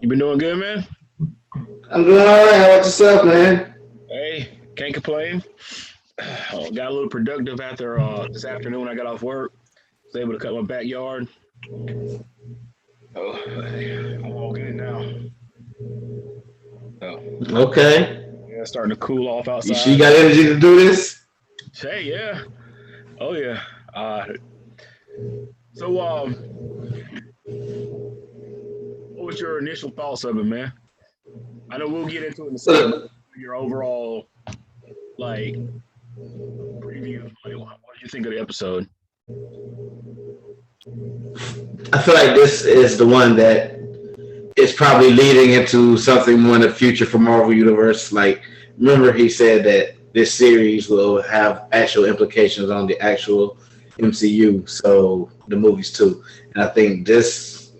You been doing good, man? I'm doing all right. How about yourself, man? Hey, can't complain. Got a little productive after this afternoon. I got off work. Was able to cut my backyard. Oh, hey, I'm all good now. So Okay. yeah, it's starting to cool off You sure you outside. got energy to do this? Hey, yeah. Oh yeah. Uh, so what was your initial thoughts of it, man? I know we'll get into it in a second, but Look, your overall like preview. Like, what did you think of the episode? I feel like this is the one that is probably leading into something more in the future for Marvel Universe. Like, remember he said that this series will have actual implications on the actual MCU, so the movies too. And I think this,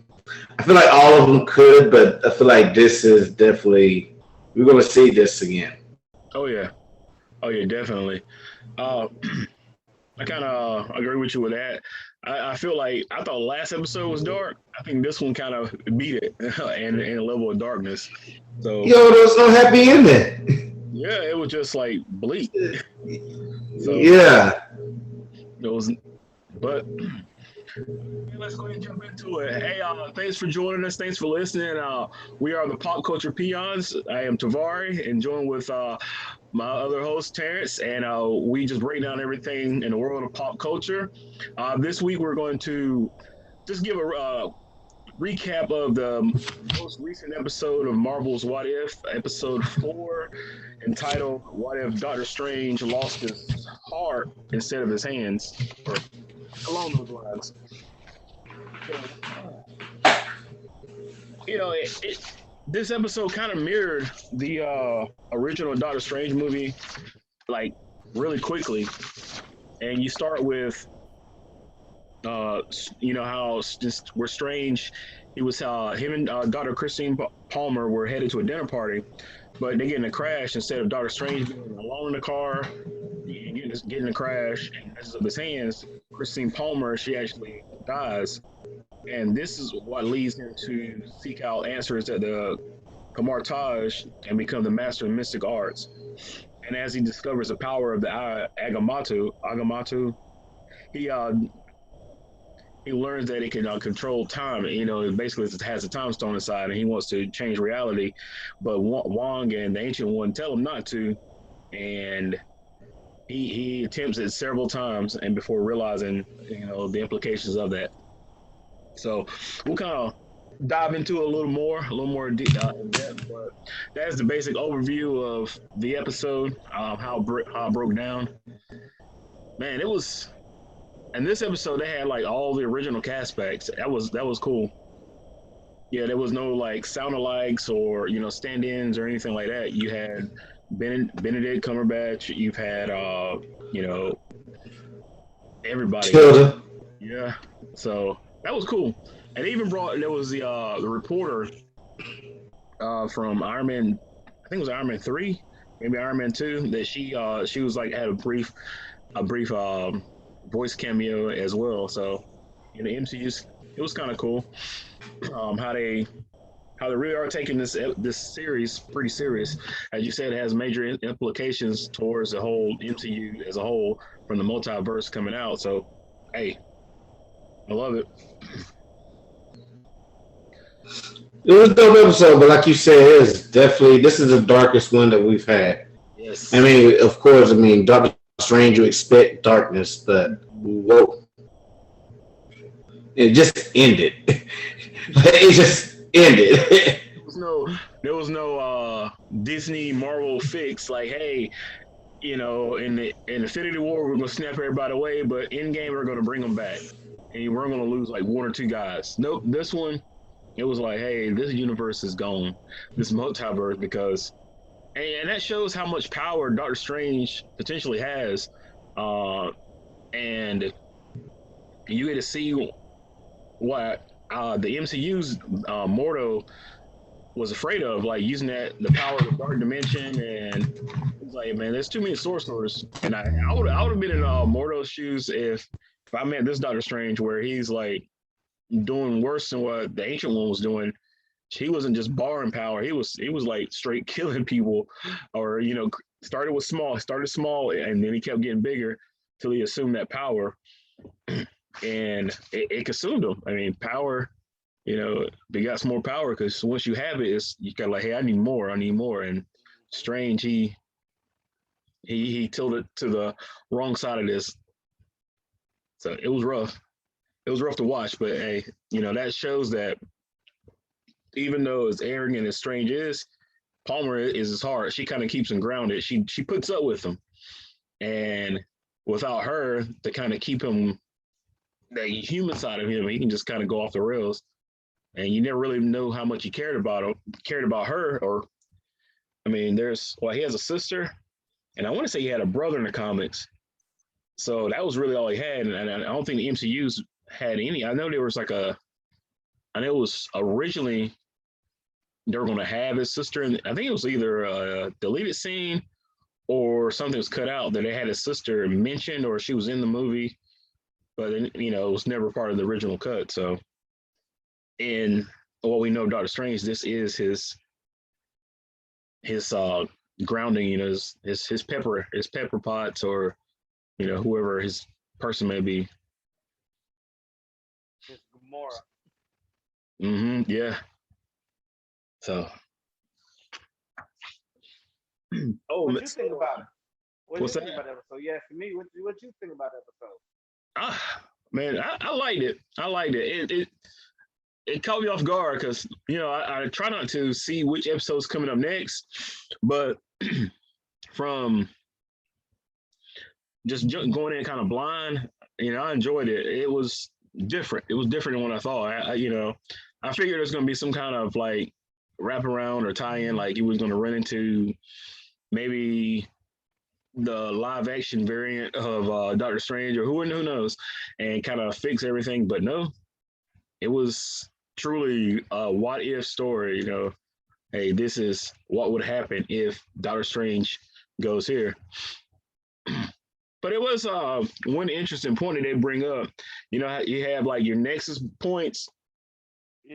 I feel like all of them could, but I feel like this is definitely we're going to see this again. Oh yeah. Oh yeah, definitely. Uh, I kind of agree with you with that. I feel like I thought last episode was dark. I think this one kind of beat it in a level of darkness. So Yo, there's no happy ending. yeah, it was just like bleak. So Yeah. it was, but hey, let's go ahead and jump into it. Hey, thanks for joining us. Thanks for listening. We are the Pop Culture Peons. I am Tavari, and joined with my other host, Terrence, and we just break down everything in the world of pop culture. This week, we're going to just give a recap of the most recent episode of Marvel's What If, episode 4, entitled What If Doctor Strange Lost His Heart Instead of His Hands, or along those lines. This episode kind of mirrored the original Doctor Strange movie, like really quickly. And you start with, uh, how just we're strange. It was him and Dr. Christine Palmer were headed to a dinner party, but they get in a crash instead of Doctor Strange being alone in the car and getting in a crash and messes up his hands. Christine Palmer, she actually dies. And this is what leads him to seek out answers at the Kamartaj and become the master of mystic arts. And as he discovers the power of the Agamatu, he he learns that he can control time. It basically has a time stone inside, and he wants to change reality. But Wong and the Ancient One tell him not to, and he attempts it several times, and before realizing the implications of that. So we'll kind of dive into it a little more in depth. But that's the basic overview of the episode, how it broke down. Man, it was. And this episode, they had like all the original cast backs. That was cool. Yeah, there was no like sound alikes or stand-ins or anything like that. You had Benedict Cumberbatch. You've had you know everybody. Tilda. Yeah, so that was cool. And they even brought there was the reporter from Iron Man. I think it was Iron Man 3, maybe Iron Man 2. That she was like had a brief voice cameo as well. So in the MCU, it was kind of cool um, how they how they really are taking this series pretty serious. As you said, it has major implications towards the whole MCU as a whole from the multiverse coming out. So hey, I love it. It was a dope episode, but like you said, it is definitely this is the darkest one that we've had. I Yes. mean, of course, I mean Doctor Strange, you expect darkness, but whoa, it just ended. It just ended. There was no Disney Marvel fix like, hey, in Infinity War we're gonna snap everybody away, but in game we're gonna bring them back, and we're gonna lose like one or two guys. Nope, this one it was like, hey, this universe is gone, this multiverse, because and that shows how much power Doctor Strange potentially has, uh, and you get to see what the MCU's motto was afraid of, like using the power of the dark dimension, and he's like, man, there's too many sorcerers, and I would have been in Mordo's shoes if I met this Doctor Strange, where he's like doing worse than what the Ancient One was doing. He wasn't just borrowing power; he was like straight killing people, or started small, and then he kept getting bigger till he assumed that power, and it consumed him. I mean, power, begets more power because once you have it, you got like, hey, I need more. And Strange, he tilted to the wrong side of this, so it was rough. It was rough to watch, but hey, that shows that even though as arrogant as Strange is, Palmer is his heart. She kind of keeps him grounded. She puts up with him, and without her to kind of keep him, that human side of him, he can just kind of go off the rails, and you never really know how much he cared about her. Or, I mean, he has a sister, and I want to say he had a brother in the comics, so that was really all he had. And I don't think the MCU's had any. I know there was I know it was originally they were going to have his sister, and I think it was either a deleted scene or something was cut out that they had his sister mentioned, or she was in the movie, but it was never part of the original cut. So, in what we know of Doctor Strange, this is his grounding. His pepper pots, or whoever his person may be. It's Gamora. Yeah. So, what you think about it? What's that? Think about episode? Yeah, for me, what you think about episode? Man, I liked it. I liked it. It caught me off guard because I try not to see which episode's coming up next, but from just going in kind of blind, I enjoyed it. It was different. It was different than what I thought. I figured there's going to be some kind of like wraparound or tie-in, like he was going to run into maybe the live action variant of Doctor Strange, or who knows, and kind of fix everything. But no, it was truly a what if story. Hey, this is what would happen if Doctor Strange goes here. But it was one interesting point that they bring up. You have like your Nexus points,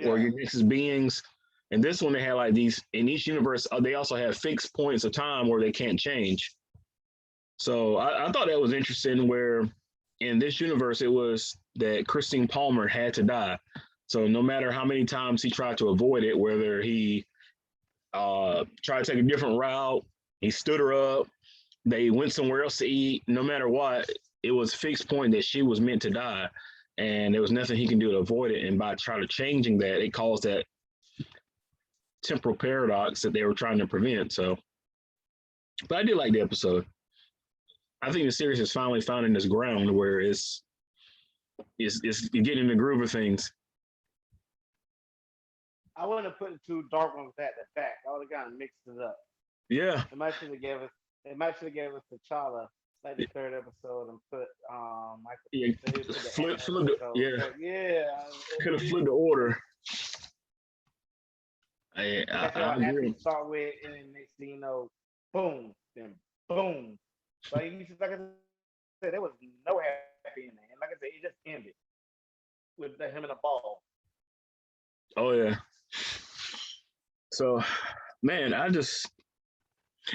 or your Nexus beings. And this one, they had like these in each universe. They also have fixed points of time where they can't change. So I thought that was interesting. Where in this universe, it was that Christine Palmer had to die. So no matter how many times he tried to avoid it, whether he tried to take a different route, he stood her up, they went somewhere else to eat, no matter what, it was a fixed point that she was meant to die. And there was nothing he can do to avoid it. And by trying to changing that, it caused that temporal paradox that they were trying to prevent. So, but I did like the episode. I think the series is finally finding this ground where it's getting in the groove of things. I wouldn't have put the two dark ones at the back. I would have kind of mixed it up. Yeah. It might should have gave us T'Challa like the third episode and put flip could have flipped the order. I agree. Start with, and then next thing you know, boom, then boom. Like I said, there was no happy ending. And like I said, it just ended with him in a ball. Oh yeah. So, man, it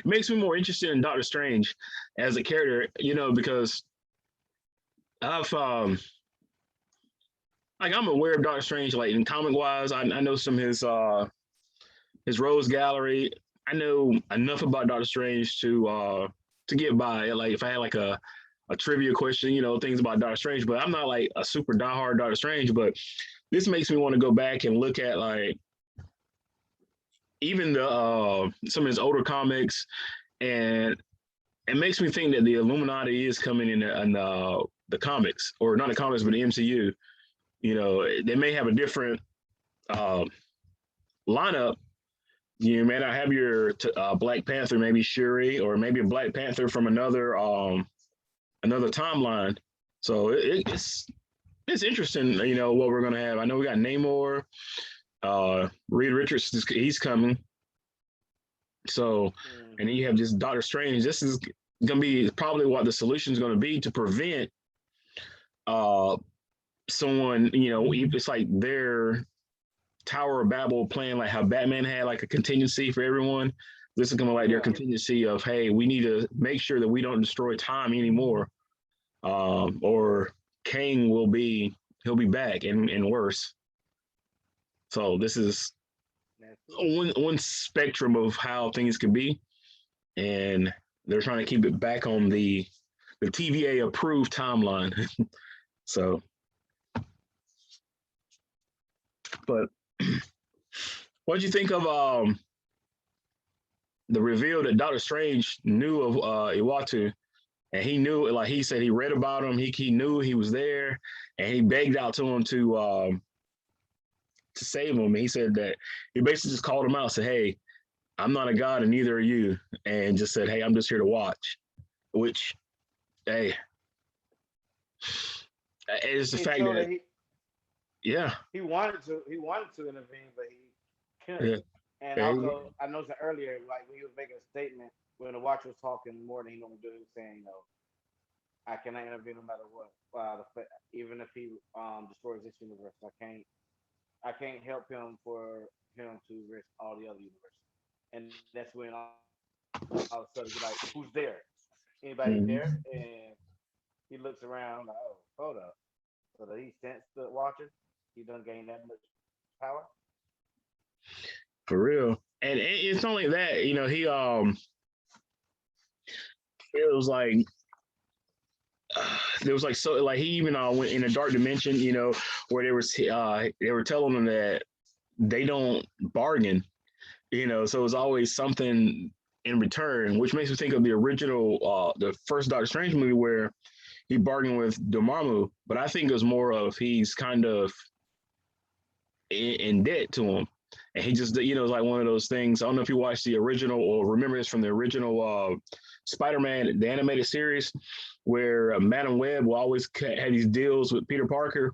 makes me more interested in Doctor Strange as a character, because I've I'm aware of Doctor Strange, like in comic wise. I know some of his Rose Gallery. I know enough about Doctor Strange to get by. Like if I had like a trivia question, things about Doctor Strange, but I'm not like a super diehard Doctor Strange. But this makes me want to go back and look at like even the some of his older comics, and it makes me think that the Illuminati is coming in the comics, or not the comics, but the MCU. They may have a different lineup. You may not have your Black Panther, maybe Shuri, or maybe a Black Panther from another timeline. So it's interesting, what we're gonna have. I know we got Namor. Reed Richards, he's coming. So, and then you have just Doctor Strange. This is going to be probably what the solution is going to be to prevent uh someone, it's like their Tower of Babel plan, like how Batman had like a contingency for everyone. This is going to like their contingency of, hey, we need to make sure that we don't destroy time anymore, or Kang he'll be back and worse. So this is one spectrum of how things can be, and they're trying to keep it back on the TVA approved timeline. So, but what do you think of the reveal that Doctor Strange knew of Iwatu, and he knew, like he said, he read about him, he knew he was there, and he begged out to him to save him. And he said that he basically just called him out, said, "Hey, I'm not a god, and neither are you," and just said, "Hey, I'm just here to watch." Which, hey, it's the fact that he wanted to intervene, but he couldn't. Yeah. And also, I noticed earlier, like when he was making a statement, when the Watcher was talking more than he normally do, he was saying, I cannot intervene no matter what. Even if he destroys this universe, I can't help him for him to risk all the other universes. And that's when all of a sudden he's like, "Who's there? Anybody there?" And he looks around like, "Oh, hold up." So that he sensed the Watcher. He done gained that much power. For real. And it's not only that, he it was like there was like, so like he even went in a dark dimension, where they were telling him that they don't bargain, so it was always something in return, which makes me think of the original the first Doctor Strange movie where he bargained with Dormammu, but I think it was more of he's kind of in debt to him. And he just, it's like one of those things. I don't know if you watched the original or remember this from the original Spider-Man, the animated series, where Madam Web will always have these deals with Peter Parker.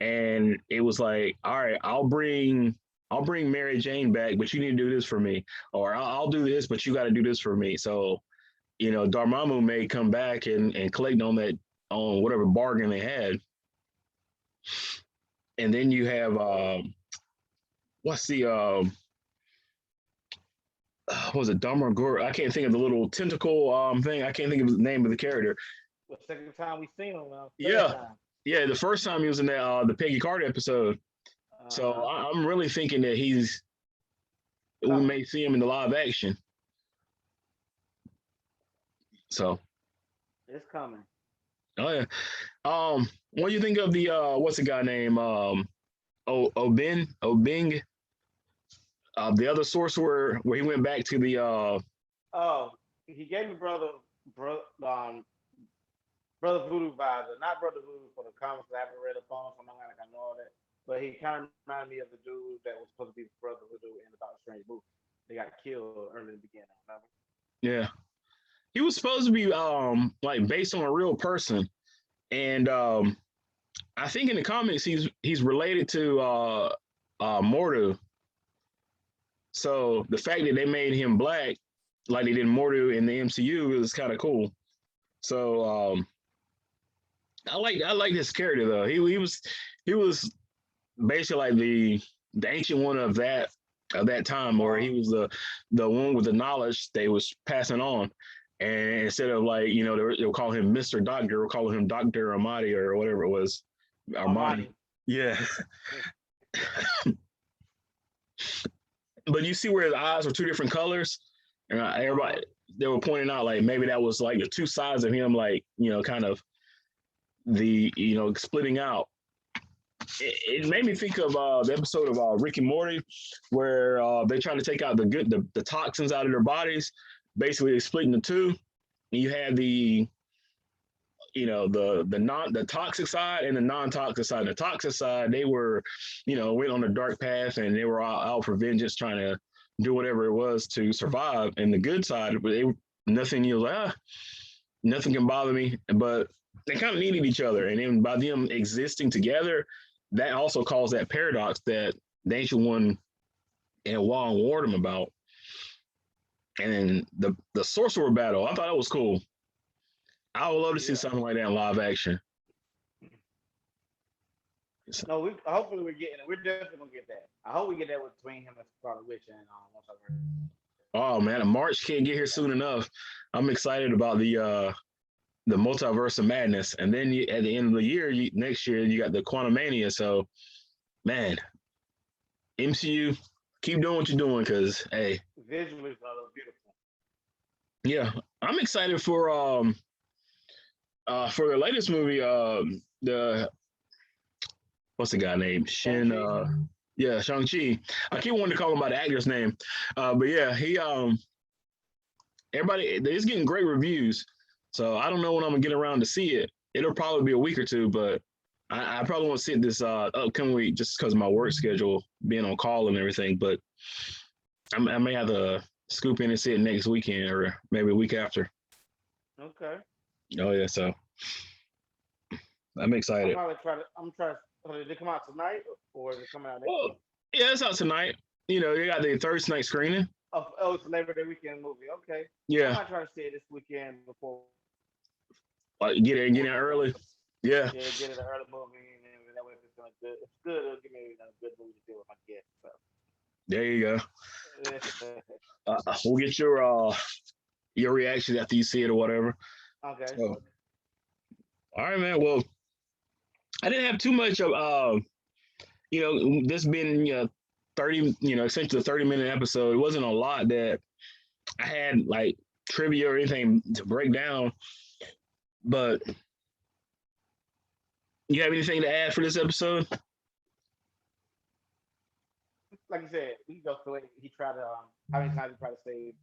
And it was like, all right, I'll bring Mary Jane back, but you need to do this for me. Or I'll do this, but you got to do this for me. So, Dormammu may come back and collect on whatever bargain they had. And then you have what's the was it Dumber? I can't think of the little tentacle thing. I can't think of the name of the character. The second time we seen him. Yeah, the first time he was in the Peggy Carter episode. So I'm really thinking that we may see him in the live action. So it's coming. Oh yeah. What do you think of the what's the guy name? Obing, the other sorcerer where he went back to the he gave me brother Voodoo vibes, not Brother Voodoo for the comics. I haven't read a poem, so I'm not like I know all that. But he kind of reminded me of the dude that was supposed to be Brother Voodoo in the Doctor Strange movie. They got killed early in the beginning, remember? Yeah. He was supposed to be like based on a real person. And I think in the comics he's related to Mordo. So the fact that they made him black, like they did Mordo in the MCU, is kind of cool. So I like this character though. He was basically like the ancient one of that time, where he was the one with the knowledge they was passing on. And instead of like, they'll call him Mr. Doctor, or call him Dr. Amati or whatever it was. Armani. Yeah. But you see where his eyes were two different colors? And everybody, they were pointing out like maybe that was like the two sides of him, like, kind of the, splitting out. It made me think of the episode of Rick and Morty, where they try to take out the toxins out of their bodies. Basically, they split into two. You had the toxic side and the non-toxic side. The toxic side, they were, went on a dark path, and they were all out for vengeance, trying to do whatever it was to survive. And the good side, nothing can bother me. But they kind of needed each other, and then by them existing together, that also caused that paradox that the Ancient One and Wong warned him about. And the sorcerer battle, I thought that was cool. I would love to see Yeah. something like that in live action. No, we hopefully we're getting it. We're definitely gonna get that. I hope we get that with between him and Scarlet Witch and Multiverse. Oh man, March can't get here soon enough. I'm excited about the Multiverse of Madness, and then at the end of the year, next year you got the Quantum Mania. So, man, MCU, keep doing what you're doing, because hey, Visually, it's gonna look beautiful. yeah, I'm excited for the latest movie. The what's the guy name? Shin. Shang-Chi? Yeah, Shang-Chi. I keep wanting to call him by the actor's name, but yeah, he everybody it's getting great reviews. So I don't know when I'm gonna get around to see it. It'll probably be a week or two, but I probably won't see it this upcoming week just because of my work schedule being on call and everything. But I may have to scoop in and see it next weekend or maybe a week after. Okay. Oh yeah, so I'm excited. I'm trying to. Did it come out tonight or is it coming out next Well, week? yeah, it's out tonight. You know, you got the Thursday night screening. Oh, it's a Labor Day weekend movie. Okay. I Yeah, might try to see it this weekend before. like get in early. Yeah, Yeah, get it an early movie, and then that way if it's gonna good, if it's good, it'll give me a good movie to do with my guests. So. there you go. We'll get your reaction after you see it or whatever. Okay. So, all right, man. Well, I didn't have too much of this being 30, essentially a 30-minute episode. It wasn't a lot that I had like trivia or anything to break down. But you have anything to add for this episode? Like you said, he goes through it. He tried to how many times he tried to save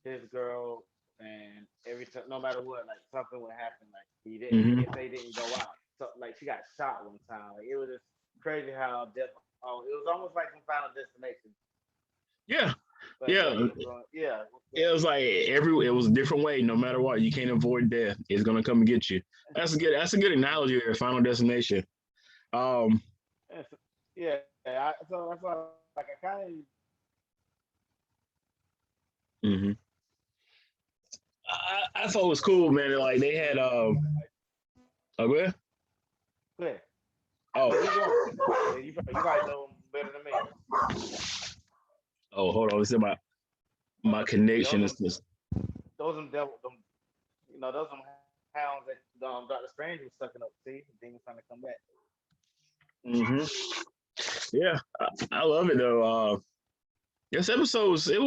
his girl, and every time, no matter what, like something would happen. Like he didn't, Mm-hmm. if they didn't go out. So like she got shot one time. Like it was just crazy how death. Oh, it was almost like some Final Destination. Yeah. But Yeah. yeah. It was like it was a different way. No matter what, you can't avoid death. It's gonna come and get you. That's a good analogy there. Final Destination. Um. Yeah. So that's why, like, I kind of. Mm-hmm. I thought it was cool, man. Like they had oh, go ahead. Good. Oh, Yeah, you probably know him better than me. oh, hold on. Let's see my connection is this. Those them devil, them, those them hounds that Doctor Strange was sucking up. See, the demons trying to come back. Mm-hmm. Yeah, I love it though. This episode it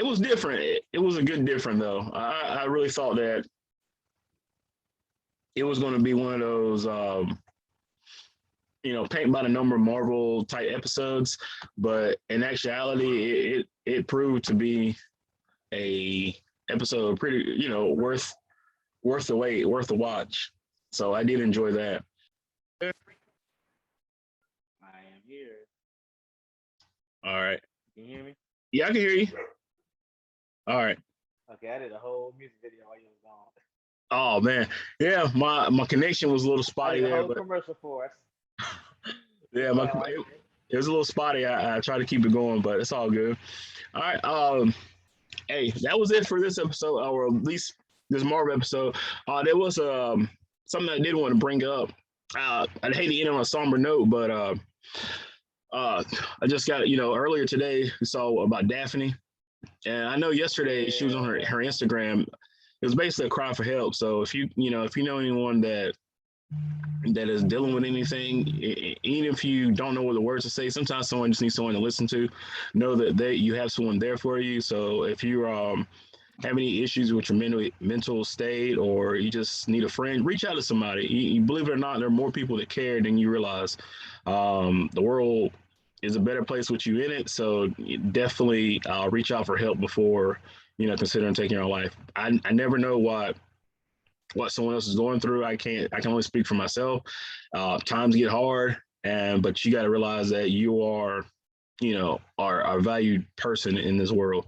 was different. It was a good different though. I really thought that it was going to be one of those paint by the number Marvel type episodes, but in actuality, it proved to be a episode pretty worth the wait, worth the watch. So I did enjoy that. I am here. All right. Can you hear me? Yeah, I can hear you. All right. Okay, I did a whole music video while you was gone. Oh man, yeah, my connection was a little spotty there, but commercial for us. yeah, it was a little spotty. I tried to keep it going, but it's all good. All right. Hey, that was it for this episode, or at least this Marvel episode. There was something I did want to bring up. I'd hate to end on a somber note, but I just got earlier today we saw about Daphne, and I know yesterday she was on her Instagram. It was basically a cry for help. So if you know anyone that is dealing with anything, even if you don't know what the words to say, sometimes someone just needs someone to listen to. Know that you have someone there for you. So if you have any issues with your mental state, or you just need a friend, reach out to somebody. You believe it or not, there are more people that care than you realize. The world is a better place with you in it. So definitely reach out for help before considering taking your life. I never know what someone else is going through. I can only speak for myself. Times get hard, but you got to realize that you are a valued person in this world.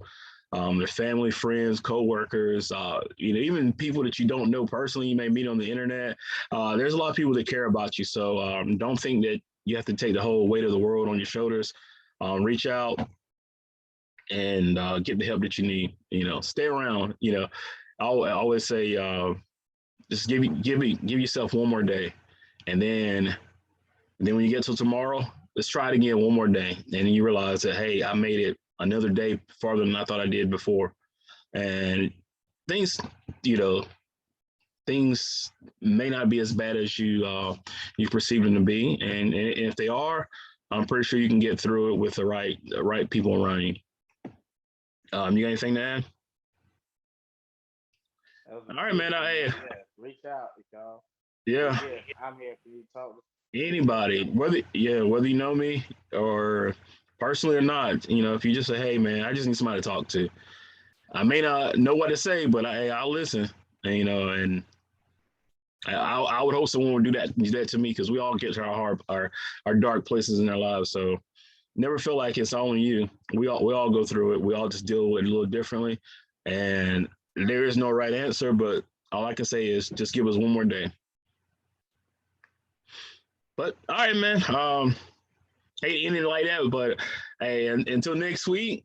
Their family, friends, co-workers, even people that you don't know personally, you may meet on the internet. There's a lot of people that care about you. So don't think that you have to take the whole weight of the world on your shoulders. Reach out and get the help that you need. Stay around. I always say, just give yourself one more day, and then when you get to tomorrow, let's try it again one more day, and then you realize that, hey, I made it another day farther than I thought I did before, and things, you know, things may not be as bad as you perceive them to be, and if they are, I'm pretty sure you can get through it with the right people around you. You got anything to add? That was All right, man. beautiful, man. Yeah, reach out, y'all. We Yeah, here. I'm here for you. Talk. anybody, whether you know me or personally or not, if you just say, hey, man, I just need somebody to talk to. I may not know what to say, but I'll listen. And I would hope someone would do that to me, because we all get to our dark places in our lives. So never feel like it's only you. We all go through it. We all just deal with it a little differently, and there is no right answer. But all I can say is just give us one more day. But all right, man. Hey, anything like that. But hey, until next week.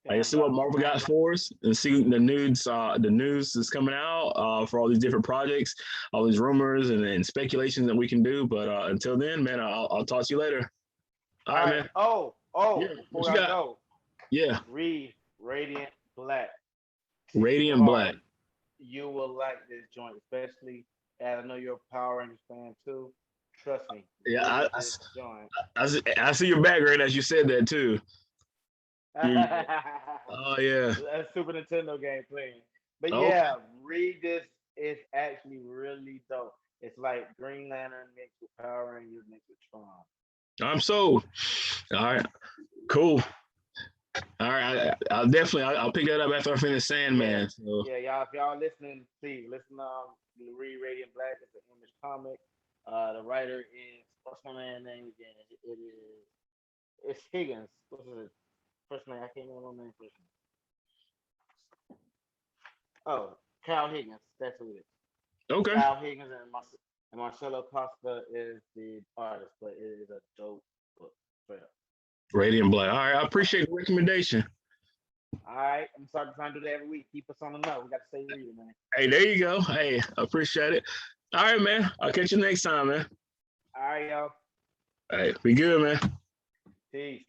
I see what Marvel got for us, and see the news is coming out for all these different projects, all these rumors and speculations that we can do. But until then, man, I'll talk to you later. All right, man. Oh, Yeah, what before you I got? go, Yeah, read Radiant Black. Super Radiant hard. Black. You will like this joint, especially as I know you're a Power Rangers fan too. Trust me, Yeah, read this joint. I see your background as you said that too. Yeah. Oh yeah. A Super Nintendo game playing. But Oh, yeah, read this. It's actually really dope. It's like Green Lantern mixed with Power Rangers mixed with Tron. I'm sold. All right, cool. All right, I'll pick that up after I finish Yeah, Sandman. So y'all. If y'all listening, please listen. Read Radiant Black. It's an English comic. The writer is what's my man's name again? It's Higgins. What's his first name? I can't remember my name first name. Oh, Kyle Higgins. That's who it is. okay, Kyle Higgins and Marcelo Costa is the artist, but it is a dope book. Straight up. Radiant Black. All right, I appreciate the recommendation. All right, I'm starting trying to do that every week. Keep us on the know. We got to stay reading, man. Hey, there you go. Hey, I appreciate it. All right, man. I'll catch you next time, man. All right, y'all. All right, be good, man. Peace.